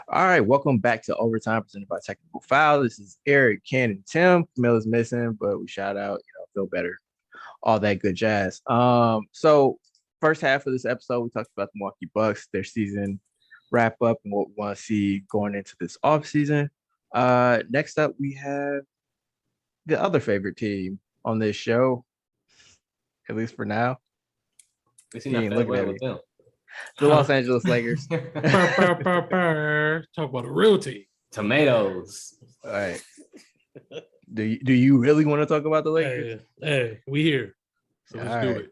All right, welcome back to Overtime presented by Technical Foul. This is Eric, Ken, and Tim. Camilla's missing, but we shout out, feel better, all that good jazz. So first half of this episode, we talked about the Milwaukee Bucks, their season wrap up, and what we want to see going into this offseason. Next up, we have the other favorite team on this show, at least for now. He ain't looking at me. The Los Angeles Lakers. Talk about a real team. Tomatoes. All right. Do you really want to talk about the Lakers? Hey, we here. So let's do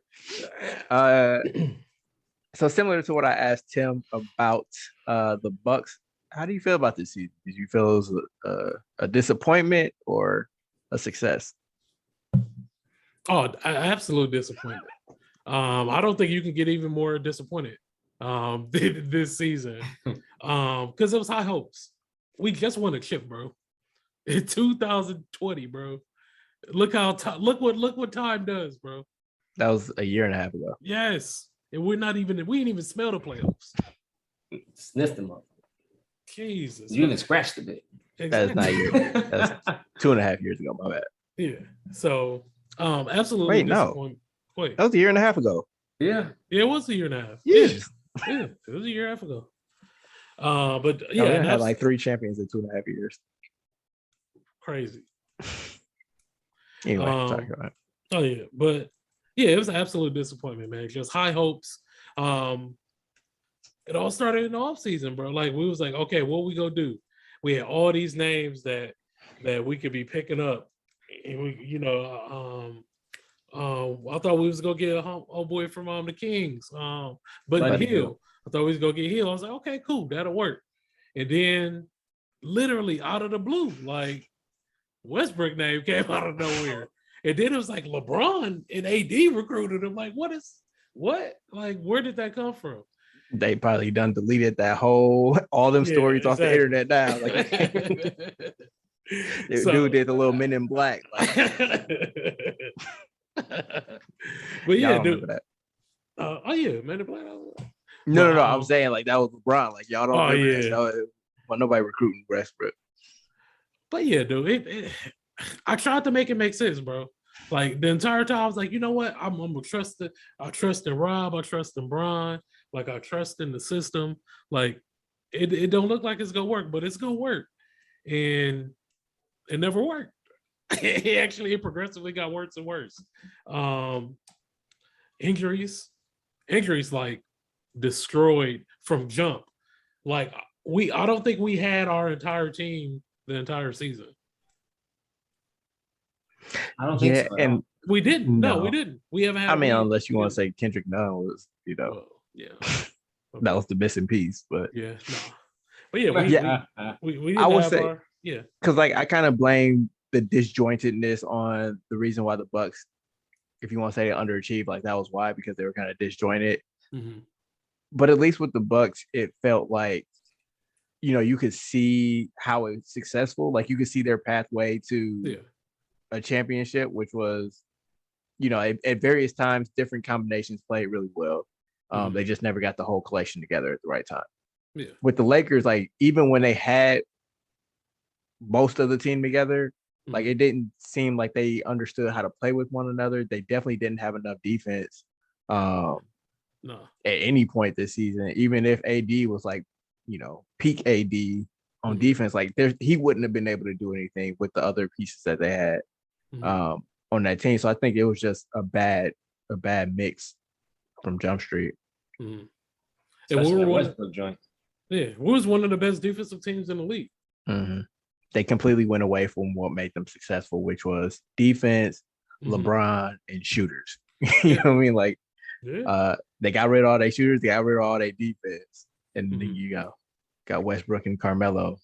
it. So similar to what I asked Tim about the Bucks, how do you feel about this season? Did you feel it was a disappointment or a success? Oh, absolute disappointment. I don't think you can get even more disappointed this season because it was high hopes. We just won a chip, bro. In 2020, bro. Look what time does, bro. That was a year and a half ago. Yes, and we didn't even smell the playoffs. Sniffed them up. Jesus, you even scratched a bit. That's Exactly. not a year. That's 2.5 years ago. My bad. Yeah. So, absolutely. Wait, no. Wait, that was a year and a half ago. Yeah, it was a year and a half. Yes. Yeah, it was a year and a half ago. But yeah, we had like 3 champions in 2.5 years. Crazy. Anyway, talk about it. Oh yeah, but yeah, it was an absolute disappointment, man. Just high hopes. It all started in the offseason, bro. Like we was like, okay, what we gonna do? We had all these names that we could be picking up, and we, I thought we was gonna get a boy from the Kings, but Hill. I thought we was gonna get Hill. I was like, okay, cool, that'll work. And then, literally out of the blue, like Westbrook name came out of nowhere, and then it was like LeBron and AD recruited him. Like, what? Like, where did that come from? They probably done deleted that all them stories off the internet now. Like, dude did the little Men in Black. Like. But yeah, dude. That. Oh yeah, Men in Black. No. I'm saying like that was LeBron. Like y'all don't remember that. Well, nobody recruiting Westbrook. But yeah, dude, I tried to make it make sense, bro. Like the entire time, I was like, you know what? I'm gonna trust it. I trust in Rob. I trust in Bron. Like I trust in the system. Like it don't look like it's gonna work, but it's gonna work. And it never worked. It progressively got worse and worse. Injuries like destroyed from jump. Like I don't think we had our entire team the entire season. I don't think so. And we didn't. No, we didn't. We haven't had. I mean, unless you want to say Kendrick Nunn was, yeah, that was the missing piece. But yeah, no. But yeah, we didn't I would say, yeah, because like I kind of blame the disjointedness on the reason why the Bucks, if you want to say underachieved, like that was why, because they were kind of disjointed. Mm-hmm. But at least with the Bucks, it felt like, you could see how it's successful. Like you could see their pathway to a championship, which was, at various times, different combinations played really well. They just never got the whole collection together at the right time. Yeah. With the Lakers, like even when they had most of the team together, like it didn't seem like they understood how to play with one another. They definitely didn't have enough defense No. at any point this season. Even if AD was like, peak AD on defense, like he wouldn't have been able to do anything with the other pieces that they had on that team. So I think it was just a bad mix from Jump Street. And we were Westbrook joint. Yeah, we was one of the best defensive teams in the league. Mm-hmm. They completely went away from what made them successful, which was defense, LeBron, and shooters. You know what I mean? Like, they got rid of all their shooters, they got rid of all their defense, and then you got Westbrook and Carmelo.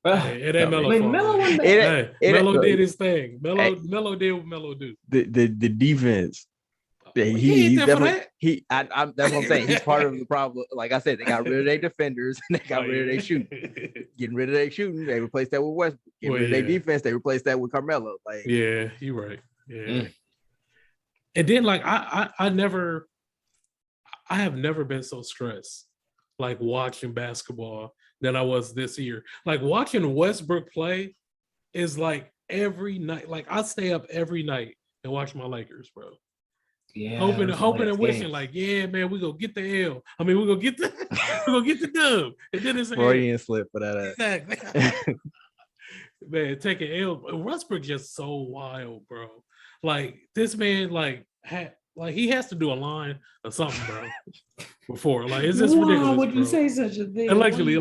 Hey, it ain't Melo. Melo did his thing. Melo did what Melo do. The defense. He's definitely that's what I'm saying. He's part of the problem. Like I said, they got rid of their defenders and they got rid of their shooting. Getting rid of their shooting, they replaced that with Westbrook. Getting rid of their defense, they replaced that with Carmelo. Like, yeah, you're right. Yeah. And then like I have never been so stressed like watching basketball than I was this year. Like watching Westbrook play is like every night. Like I stay up every night and watch my Lakers, bro. Yeah, hoping and wishing, like, yeah, man, we gonna get the L. I mean, we gonna get the dub. And then it's Freudian slip for that. Exactly. Man, taking L. Westbrook just so wild, bro. Like this man, he has to do a line or something, bro. Before, like, it's just ridiculous. Why would you say such a thing? Allegedly.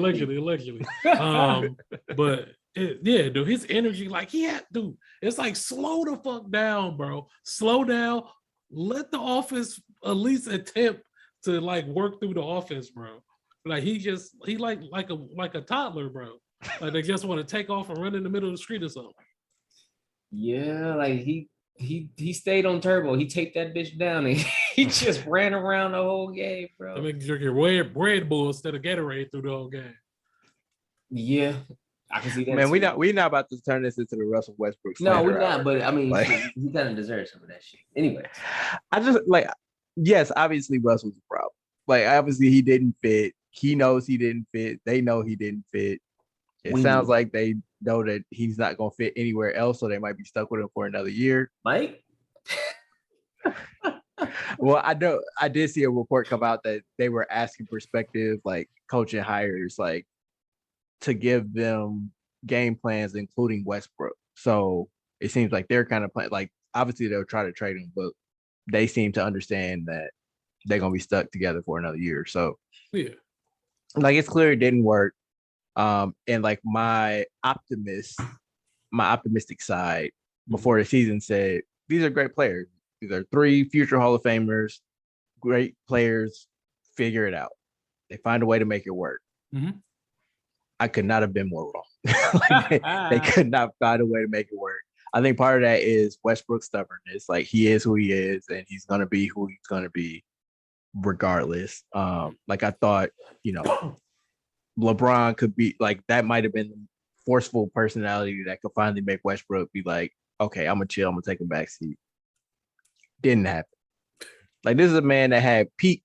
But dude, his energy, like dude, it's like slow the fuck down, bro. Slow down. Let the offense at least attempt to like work through the offense, bro. Like he like a toddler, bro. Like they just want to take off and run in the middle of the street or something. Yeah, like he stayed on turbo. He taped that bitch down and he just ran around the whole game, bro. They make you drink your Red Bull instead of Gatorade through the whole game. Yeah. I can see that. Man, we not about to turn this into the Russell Westbrook. No, we're not. But I mean, like, he kind of deserves some of that shit. Anyway, I just like, yes, obviously Russell's a problem. Like, obviously he didn't fit. He knows he didn't fit. They know he didn't fit. It sounds like they know that he's not going to fit anywhere else, so they might be stuck with him for another year. Mike. Well, I did see a report come out that they were asking prospective like coaching hires like to give them game plans, including Westbrook. So it seems like they're kind of playing, like, obviously they'll try to trade him, but they seem to understand that they're going to be stuck together for another year. So, yeah, like, it's clear it didn't work. And like my optimistic side before the season said, these are great players. These are 3 future Hall of Famers, great players, figure it out. They find a way to make it work. Mm-hmm. I could not have been more wrong. Like, they could not find a way to make it work. I think part of that is Westbrook's stubbornness. Like, he is who he is, and he's going to be who he's going to be regardless. Like, I thought, LeBron could be like, that might have been the forceful personality that could finally make Westbrook be like, okay, I'm going to chill. I'm going to take a back seat. Didn't happen. Like, this is a man that had peak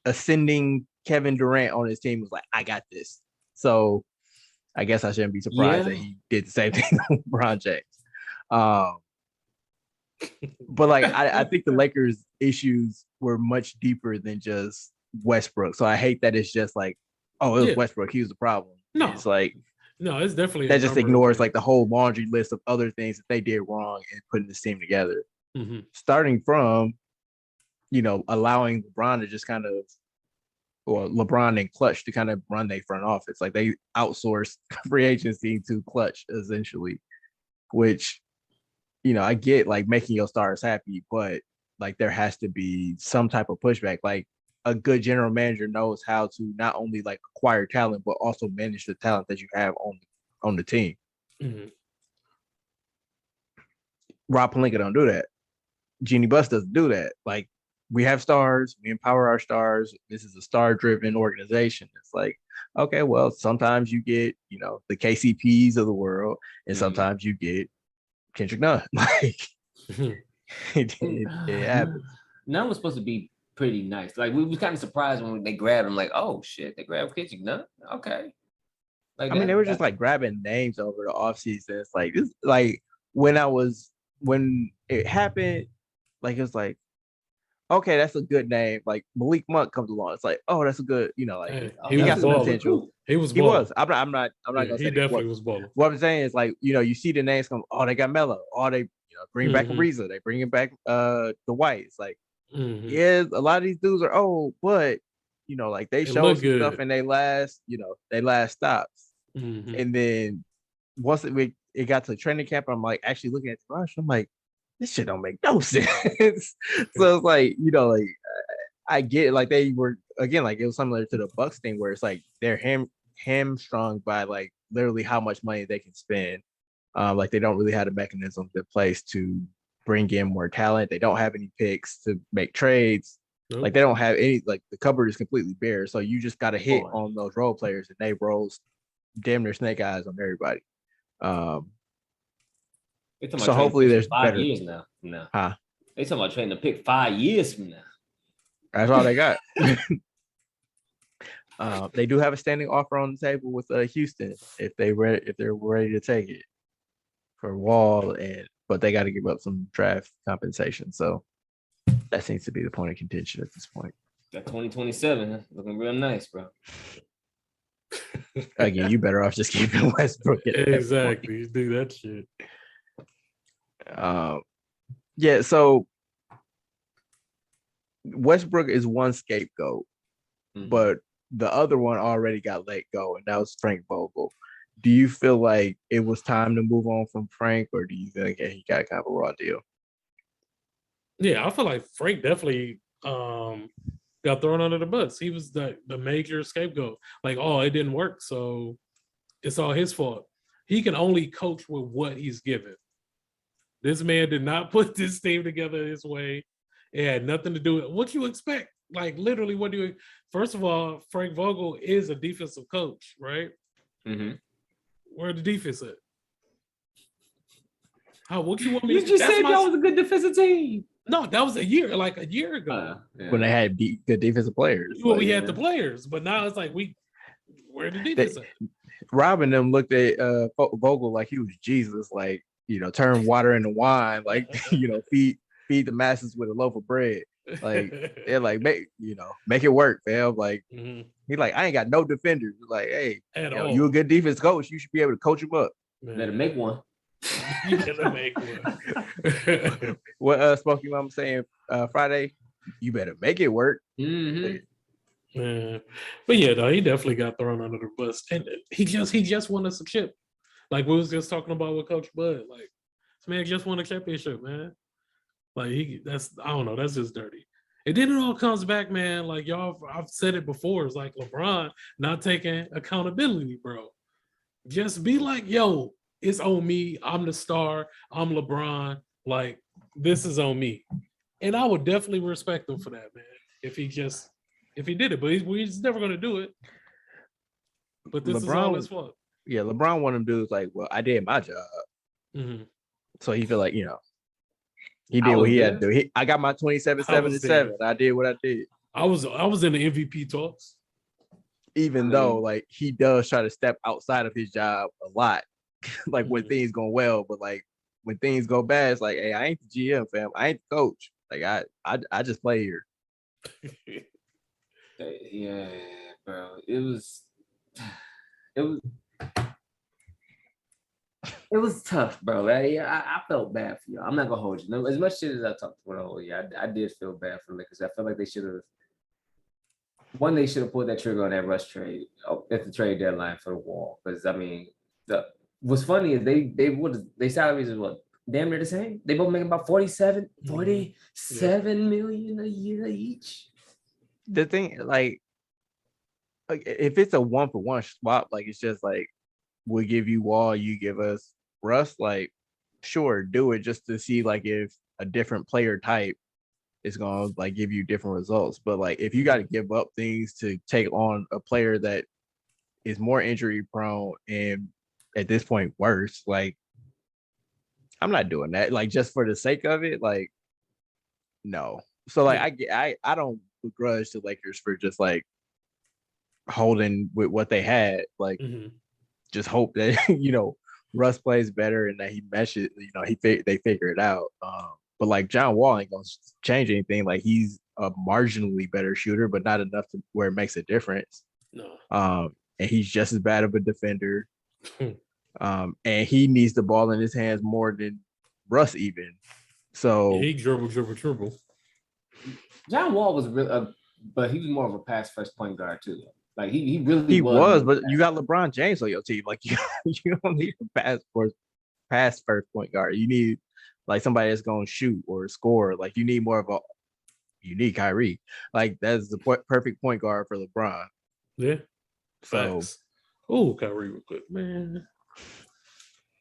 ascending Kevin Durant on his team, was like, I got this. So I guess I shouldn't be surprised that he did the same thing on LeBron James. But like, I think the Lakers' issues were much deeper than just Westbrook. So I hate that it's just like, oh, it was Westbrook. He was the problem. No, it's like, no, it's definitely that just ignores like the whole laundry list of other things that they did wrong in putting this team together. Mm-hmm. Starting from, allowing LeBron to just kind of, or LeBron and Clutch to kind of run their front office. Like, they outsourced free agency to Clutch essentially, which, I get like making your stars happy, but like there has to be some type of pushback. Like, a good general manager knows how to not only like acquire talent, but also manage the talent that you have on the team. Mm-hmm. Rob Pelinka don't do that. Jeannie Buss doesn't do that. Like, we have stars, we empower our stars. This is a star-driven organization. It's like, okay, well, sometimes you get, the KCPs of the world, and sometimes you get Kendrick Nunn. Like, it happens. Nunn was supposed to be pretty nice. Like, we was kind of surprised when they grabbed him. Like, oh shit, they grabbed Kendrick Nunn. Okay. Like, I mean, they were just like grabbing names over the offseason. It's like this, like when it happened, like, it was like, okay, that's a good name. Like, Malik Monk comes along. It's like, oh, that's a good, he got some potential. He was. I'm not gonna say he definitely was balling. What I'm saying is, like, you see the names come. Oh, they got Melo. Oh, they bring back Ariza. They bringing back the White. It's like, yeah, a lot of these dudes are old, but like they It showed looked some stuff good. in they last stops. Mhm. And then once it got to training camp, I'm like actually looking at the rush. I'm like, this shit don't make no sense. So it's like, like I get it. Like they were again, like it was similar to the Bucks thing where it's like they're hamstrung by like literally how much money they can spend. Like they don't really have the mechanisms in place to bring in more talent. They don't have any picks to make trades. Nope. Like they don't have any. Like the cupboard is completely bare. So you just got to hit Boy. on those role players, and they rolls damn near snake eyes on everybody. They talking So about trading hopefully picks there's for 5 better. years now. No, Huh? they talking about trading the pick 5 years from now. That's all they got. They do have a standing offer on the table with Houston if they're ready to take it for Wall, but they got to give up some draft compensation. So that seems to be the point of contention at this point. That 2027 looking real nice, bro. Again, you better off just keeping Westbrook. Exactly, do that shit. Yeah. So Westbrook is one scapegoat, but the other one already got let go, and that was Frank Vogel. Do you feel like it was time to move on from Frank, or do you think he got kind of a raw deal? Yeah, I feel like Frank definitely got thrown under the bus. He was the major scapegoat. Like, oh, it didn't work, so it's all his fault. He can only coach with what he's given. This man did not put this team together this way. It had nothing to do with what you expect. Like, literally, what do you? First of all, Frank Vogel is a defensive coach, right? Mm-hmm. Where the defense at? How? What you want me? You just said y'all was a good defensive team. No, that was a year ago. Yeah. When they had good defensive players. Well, we had the players, but now it's like where the defense at? Rob and them looked at Vogel like he was Jesus, like, turn water into wine, like, feed the masses with a loaf of bread. Like, they're like, make it work, fam. Like, He like, I ain't got no defenders. Like, hey, you a good defense coach. You should be able to coach them up. Better make one. You better make one. What Smokey Mama saying Friday? You better make it work. Mm-hmm. Yeah. But yeah, though, he definitely got thrown under the bus, and he just won us a chip. Like we was just talking about with Coach Bud. Like, this man just won a championship, man. Like I don't know, that's just dirty. And then it all comes back, man. Like I've said it before. It's like LeBron not taking accountability, bro. Just be like, yo, it's on me. I'm the star. I'm LeBron. Like, this is on me. And I would definitely respect him for that, man. If he did it, but he's never going to do it. But this is all his fault. Yeah, LeBron one of them dudes like, well, I did my job. Mm-hmm. So he feel like, he did what he had to do. I got my 27-7-7. I did what I did. I was in the MVP talks. Even though, like, he does try to step outside of his job a lot. Like, when things go well, but, like, when things go bad, it's like, hey, I ain't the GM, fam. I ain't the coach. Like, I just play here. Yeah, bro. It was tough, bro. I felt bad for you. I'm not gonna hold you. As much shit as I talked about, I did feel bad for the Lakers. I felt like they should have. One, they should have pulled that trigger on that Russ trade at the trade deadline for the Wall. Because I mean, what's funny is they salaries is what, damn near the same. They both make about 47 million a year each. The thing, like if it's a 1-for-1 swap, like it's just like we'll give you Wall, you give us Russ. Like, sure, do it just to see like if a different player type is gonna like give you different results. But like if you got to give up things to take on a player that is more injury prone and at this point worse, like I'm not doing that. Like just for the sake of it, like no. So like I don't begrudge the Lakers for just like holding with what they had. Like just hope that Russ plays better and that he meshes. They figure it out. But like John Wall ain't gonna change anything. Like he's a marginally better shooter, but not enough to where it makes a difference. No. And he's just as bad of a defender. And he needs the ball in his hands more than Russ even. So he dribble. John Wall was really but he was more of a pass first point guard too. Like he really He was, more but you got LeBron James on your team. Like you don't need a pass first point guard. You need like somebody that's gonna shoot or score. Like you need more of a unique Kyrie. Like that's the perfect point guard for LeBron. Yeah. So Facts. Oh, Kyrie was good, man.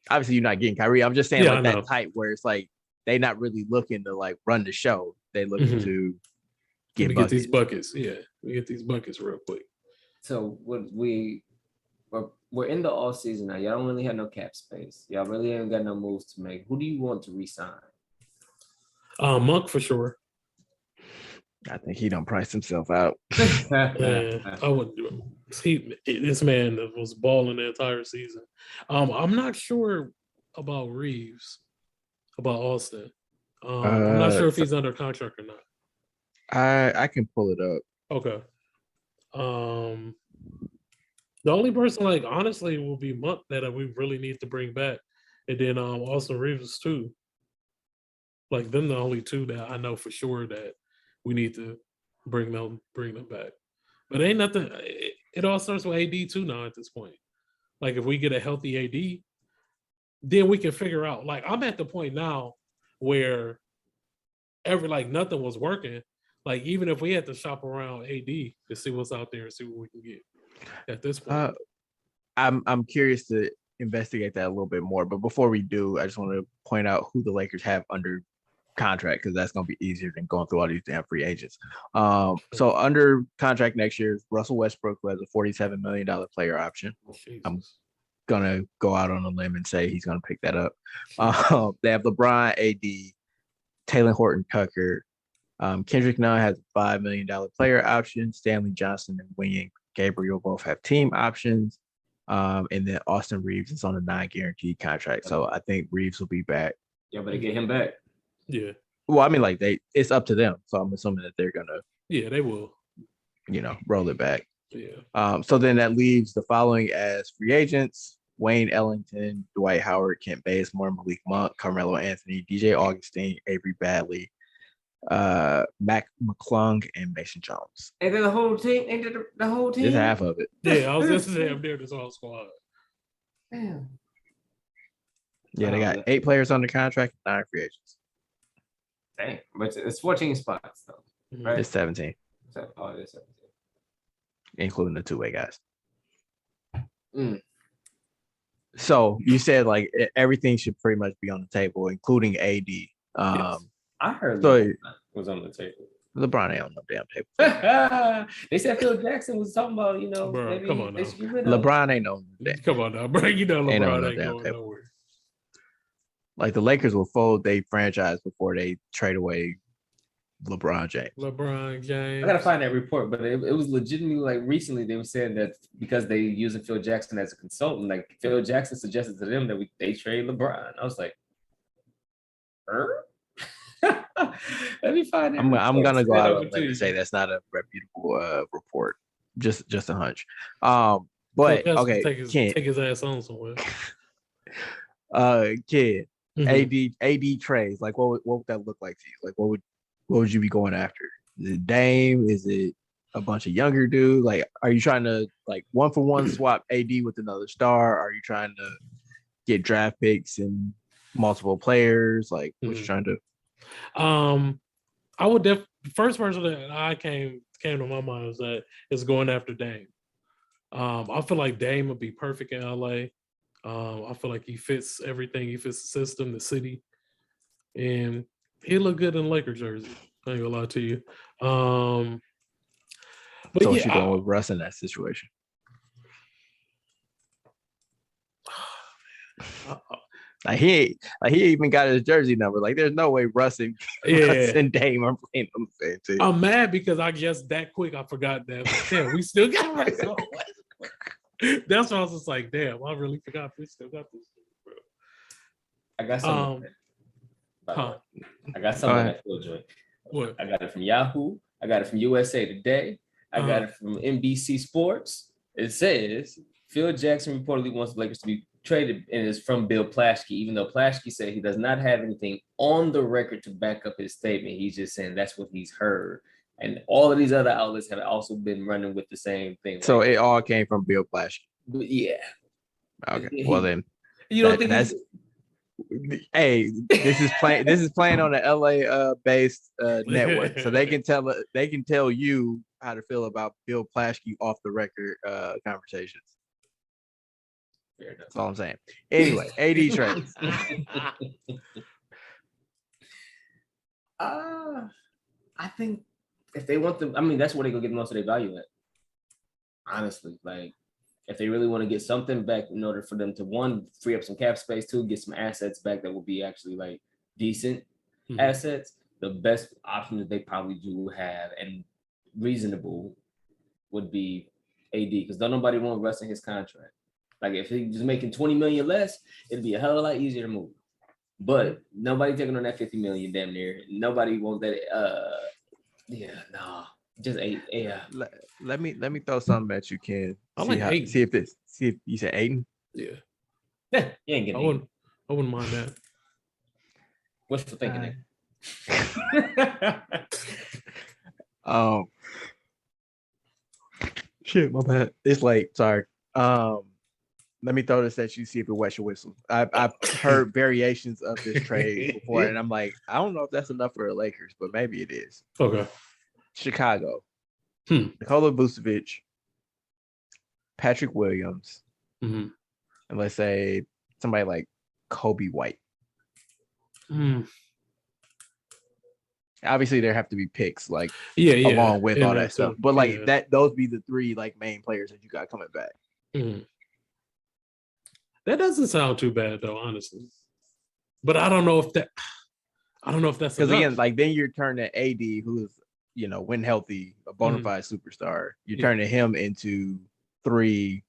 obviously you're not getting Kyrie. I'm just saying Yeah, I like know. that type where it's like they not really looking to like run the show. They looking Mhm. to Let me get get these buckets. buckets. Yeah, we get these buckets real quick. So what we're in the off season now. Y'all don't really have no cap space. Y'all really ain't got no moves to make. Who do you want to resign? Monk for sure. I think he don't price himself out. Yeah, I wouldn't do it. This man was balling the entire season. I'm not sure about Reeves, about Austin. I'm not sure if So he's under contract or not. I can pull it up. Okay. The only person, like honestly, will be Monk that we really need to bring back, and then Austin Reeves too. Like them, the only two that I know for sure that we need to bring them back. But ain't nothing. It all starts with AD too now at this point. Like if we get a healthy AD, then we can figure out. Like I'm at the point now where nothing was working. Like even if we had to shop around AD to see what's out there and see what we can get at this point. I'm curious to investigate that a little bit more. But before we do, I just want to point out who the Lakers have under contract because that's going to be easier than going through all these damn free agents. So under contract next year is Russell Westbrook, who has a $47 million player option. Jesus. I'm gonna go out on a limb and say he's gonna pick that up. They have LeBron, AD, Taylor Horton Tucker. Kendrick Nunn has a $5 million player option. Stanley Johnson and Wing Gabriel both have team options. And then Austin Reeves is on a non-guaranteed contract. So I think Reeves will be back. Yeah, better get him back. Yeah. Well, I mean, like it's up to them. So I'm assuming that they're gonna, Yeah, they will. Roll it back. Yeah. So then that leaves the following as free agents: Wayne Ellington, Dwight Howard, Kent Bazemore, Malik Monk, Carmelo Anthony, DJ Augustine, Avery Badley, Mac McClung, and Mason Jones. And then the whole team, the whole team. Just half of it. Yeah, I was just saying there this whole squad. Damn. Yeah, they got 8 players under contract, 9 free agents. Dang, but it's 14 spots though, right? It's 17. Oh, it is 17. Including the 2-way guys. Mm. So you said like everything should pretty much be on the table, including AD. Yes. I heard so was on the table. LeBron ain't on no damn table. They said Phil Jackson was talking about, Bro, maybe come on they now. should get rid of LeBron ain't on that. Come on now, bro. You know Ain't on LeBron no ain't damn going table. nowhere. Like the Lakers will fold their franchise before they trade away LeBron James. LeBron James. I gotta find that report, but it was legitimately like recently they were saying that because they using Phil Jackson as a consultant, like Phil Jackson suggested to them that they trade LeBron. I was like, let me find that. I'm gonna go out on a limb and say that's not a reputable report. Just a hunch. But okay, take his ass on somewhere. Kid, Mhm. AD trades. Like what would that look like to you? Like what would you be going after? Is it Dame? Is it a bunch of younger dudes? Like, are you trying to like 1-for-1 swap AD with another star? Are you trying to get draft picks and multiple players? Like, what you trying to do? I would first person that I came to my mind was that is going after Dame. I feel like Dame would be perfect in LA. I feel like he fits everything. He fits the system, the city, and he look good in Laker jersey. I ain't gonna lie to you. But so what you doing with Russ in that situation? Like he even got his jersey number. Like there's no way Russ and Dame are playing on the same team. I'm mad because I guess that quick I forgot that. Damn, we still got Russ. That's why I was just like, damn, I really forgot we still got this, bro. I got something. I got something that Phil joint. What? I got it from Yahoo. I got it from USA Today. I got it from NBC Sports. It says Phil Jackson reportedly wants the Lakers to be traded, and it's from Bill Plaschke, even though Plaschke said he does not have anything on the record to back up his statement. He's just saying that's what he's heard. And all of these other outlets have also been running with the same thing. So it all came from Bill Plaschke. Yeah. Okay. Well then, you don't think that's. Hey, this is playing on the LA based network, so they can tell you how to feel about Bill Plaschke off the record conversations. That's all I'm saying. Anyway, AD trades. I think if they want them, I mean, that's where they gonna get most of their value at. Honestly, like if they really want to get something back in order for them to one, free up some cap space, two, get some assets back that will be actually like decent assets, the best option that they probably do have and reasonable would be AD, because don't nobody want Russ in his contract. Like if he's making 20 million less, it'd be a hell of a lot easier to move. But nobody taking on that 50 million damn near. Nobody wants that. Just eight. Yeah. Let me throw something at you, Ken. I like Aiden. See if you said Aiden. Yeah. You ain't getting I wouldn't mind that. What's for thinking? Shit, my bad. It's late. Sorry. Let me throw this at you, see if it wets your whistle. I've heard variations of this trade before, and I'm like, I don't know if that's enough for the Lakers, but maybe it is. Okay. Chicago. Nikola Vucevic, Patrick Williams, and let's say somebody like Kobe White. Obviously, there have to be picks, like along with all that stuff. But like those be the three like main players that you got coming back. That doesn't sound too bad though, honestly. But I don't know if that's because again, like then you're turning AD, who's when healthy, a bona fide superstar. You're turning him into three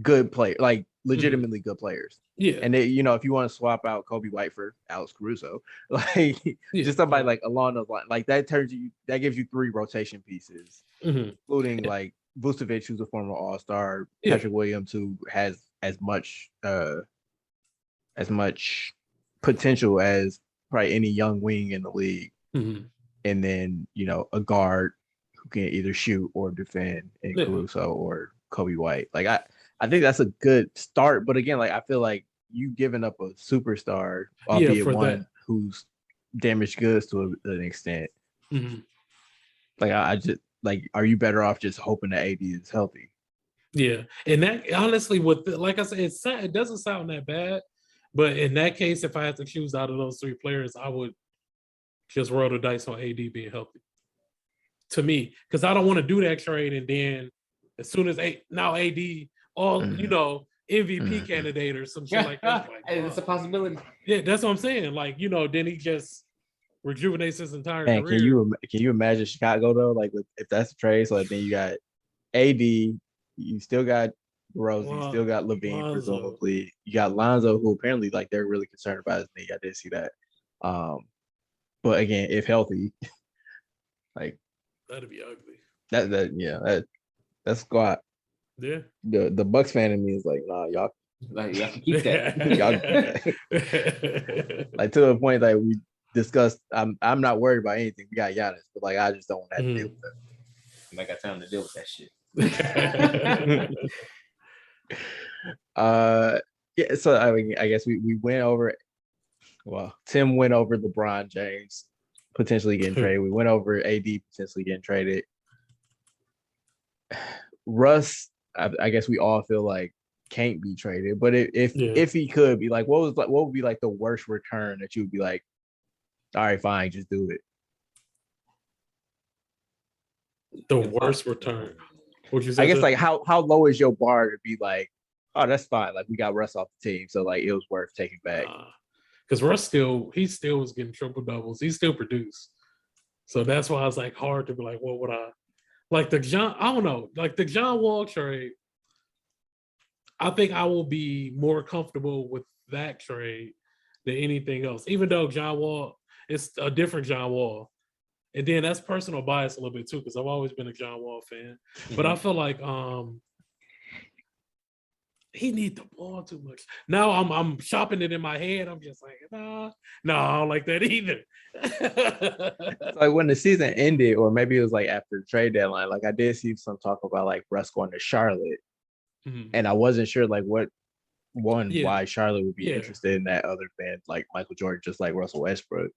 good players, like legitimately good players. Yeah. And they, if you want to swap out Kobe White for Alex Caruso, like just somebody like along those lines, like that gives you three rotation pieces, including like Vucevic, who's a former All-Star, Patrick Williams, who has as much potential as probably any young wing in the league, and then a guard who can either shoot or defend in Caruso or Kobe White. Like I think that's a good start, but again, like I feel like you giving up a superstar, albeit one who's damaged goods to an extent. Like I just like, are you better off just hoping that AD is healthy? Yeah, and that honestly, like I said, it doesn't sound that bad, but in that case, if I had to choose out of those three players, I would just roll the dice on AD being healthy. To me, because I don't want to do that trade, and then as soon as AD MVP candidate or some shit like that. Like, it's a possibility. Yeah, that's what I'm saying. Like, then he just rejuvenates his entire career. Can you imagine Chicago though? Like if that's the trade, so then you got AD, you still got Rose, you still got Levine, presumably. You got Lonzo, who apparently like they're really concerned about his knee. I did see that. But again, if healthy, like that'd be ugly. That's squat. Yeah. The Bucks fan in me is like, nah, y'all can keep that. Like to the point that we discussed, I'm not worried about anything. We got Giannis, but like I just don't want to have to deal with that. I got time to deal with that shit. So I mean, I guess we went over. Well, Tim went over LeBron James potentially getting traded. We went over AD potentially getting traded. Russ, I guess we all feel like can't be traded, but if he could be, like, what would be like the worst return that you would be like, all right, fine, just do it. The worst return. Would you say? I guess like how low is your bar to be like, oh, that's fine. Like we got Russ off the team, so like it was worth taking back. Because Russ still was getting triple doubles. He still produced. So that's why it's like hard to be like, what would I like the John? I don't know. Like the John Wall trade, I think I will be more comfortable with that trade than anything else. Even though John Wall, it's a different John Wall. And then that's personal bias a little bit too, because I've always been a John Wall fan. But I feel like he need the ball too much. Now I'm shopping it in my head. I'm just like, no, I don't like that either. Like when the season ended, or maybe it was like after the trade deadline, like I did see some talk about like Russ going to Charlotte, and I wasn't sure like why Charlotte would be interested in that other than like Michael Jordan, just like Russell Westbrook.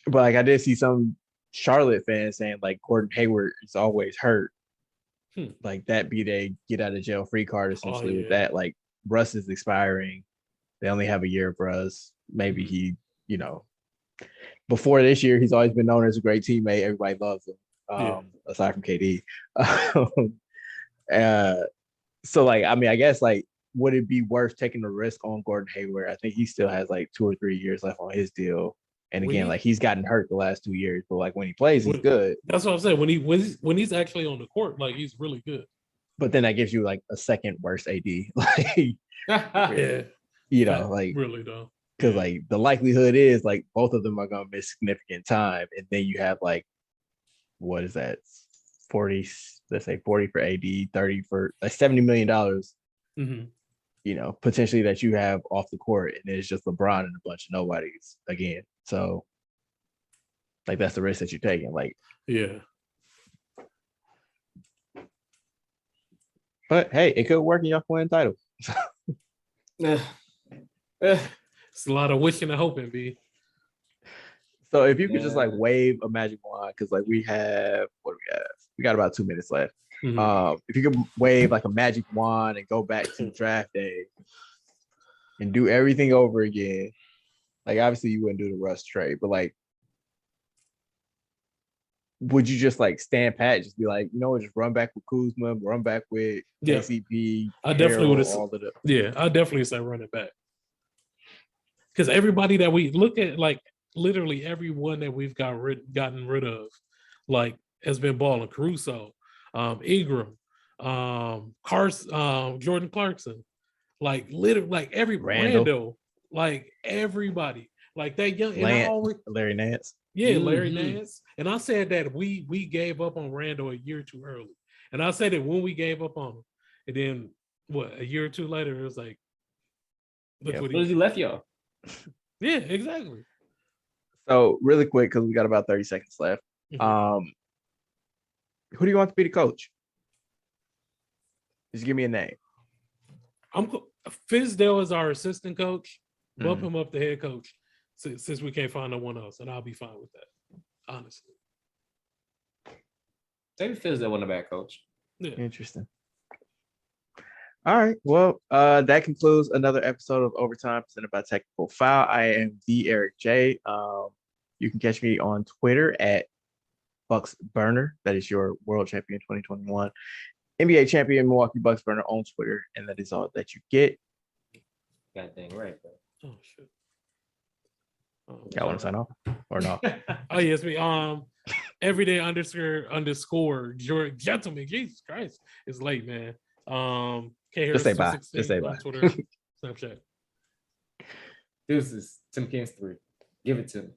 But like I did see some Charlotte fans saying like Gordon Hayward is always hurt. Like that be they get out of jail free card essentially with that. Like Russ is expiring. They only have a year of Russ. Maybe he, before this year, he's always been known as a great teammate. Everybody loves him, aside from KD. So like, I mean, I guess like, would it be worth taking the risk on Gordon Hayward? I think he still has like 2 or 3 years left on his deal. And again, like he's gotten hurt the last 2 years, but like when he plays, he's good. That's what I'm saying. When he's actually on the court, like he's really good. But then that gives you like a second worst AD. Like, like really though. Because like the likelihood is like both of them are gonna miss significant time, and then you have like, what is that? 40, let's say 40 for AD, 30 for like $70 million. Potentially that you have off the court, and it's just LeBron and a bunch of nobodies again. So, like that's the risk that you're taking. Like, but hey, it could work, and y'all can win title. It's a lot of wishing and hoping, B. So if you could just like wave a magic wand, because like we have, what do we have? We got about 2 minutes left. If you could wave like a magic wand and go back to draft day and do everything over again, like obviously you wouldn't do the Russ trade, but like, would you just like stand pat, just be like, just run back with Kuzma, run back with KCP? I definitely would have. I definitely say run it back. Because everybody that we look at, like literally everyone that we've gotten rid of, like has been balling. Caruso, Ingram, Jordan Clarkson, like literally, like every Randall, like everybody, like that young Larry Nance. Larry Nance. And I said that we gave up on Randall a year too early. And I said that when we gave up on him, and then a year or two later, it was like, look what he left y'all. Yeah, exactly. So really quick, because we got about 30 seconds left. Who do you want to be the coach? Just give me a name. Fizdale is our assistant coach. Bump him up to head coach since we can't find no one else, and I'll be fine with that, honestly. Maybe Fizdale wasn't a bad coach. Yeah. Interesting. All right. Well, that concludes another episode of Overtime presented by Technical Foul. I am the Eric J. You can catch me on Twitter at Bucks Burner. That is your world champion 2021. NBA champion Milwaukee Bucks Burner on Twitter. And that is all that you get. God dang right, bro. Oh shit. Y'all want to sign off or no? Oh yes, we everyday underscore gentleman. Jesus Christ, it's late, man. Can't hear just say bye. Just say bye. Twitter, Snapchat. Deuces. Tim Kings 3. Give it to me.